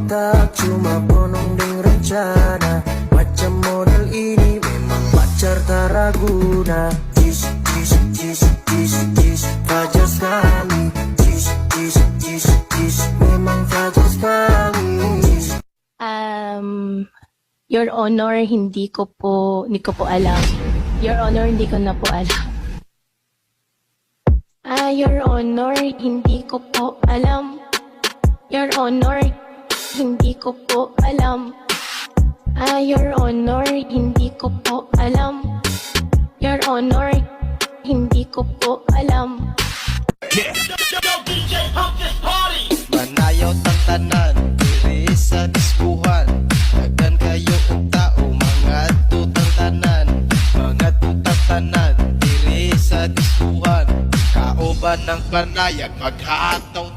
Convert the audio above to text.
otak cuma bonong ding rencana. Macam model ini memang pacar tak raguna. Jis, jis, jis, jis, jis, fajar sekali. Jis, jis, jis, jis, memang fajar sekali. Your Honor, hindi ko po alam. Your Honor, hindi ko na po alam. Your Honor, hindi ko po alam. Your Honor, hindi ko po alam. Your Honor, hindi ko po alam. Your Honor, hindi ko po alam. Manayaw tang tanan, diri sa diskuhan. Dagan kayo og tao, mga tutang tanan. Mga tutang tanan, diri sa diskuhan. Kaoban ng panayag, maghataw